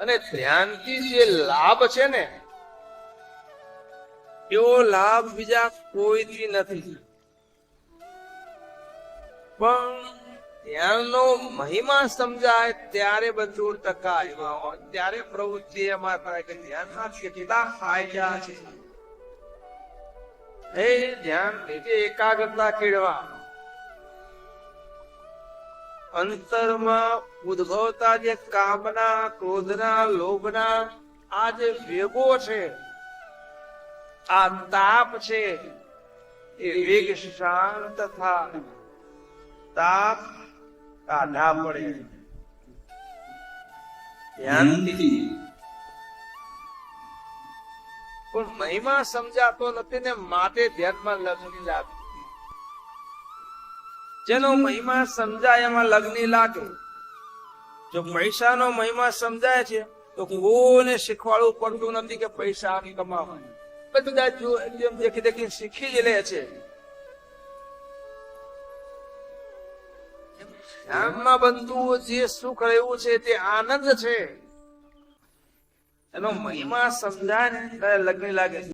અને ધ્યાનથી જે લાભ છે ને એવો લાભ બીજા કોઈથી નથી. પણ ધ્યાનનો મહિમા સમજાય ત્યારે બધું ટકાય, ત્યારે પ્રવૃત્તિ એમાં થાય કે ધ્યાનના કેટલા ફાયદા છે. એ ધ્યાન જે એકાગ્રતા કેળવા, અંતરમાં ઉદ્ભવતા જે કામના, ક્રોધના, લોભના આ જે વેગો છે, આ તાપ છે, એ વેગ શાંત થાય, તાપ કાઢા પડે ધ્યાનથી. પણ મહિમા સમજાતો નથી ને માટે ધ્યાનમાં લગ્ન લાગે. જેનો મહિમા સમજાય એમાં લગ્ન લાગે. જો પૈસાનો મહિમા સમજાય છે તો કોઈને શીખવાડવું પડતું નથી કે પૈસા કમાવા. બધા જો એકદમ દેખી દેખી શીખી જ લે છે. ધ્યાનમાં બનતું જે સુખ રહેવું છે તે આનંદ છે. એનો મહિમા સમજાય ને લગ્ન લાગે.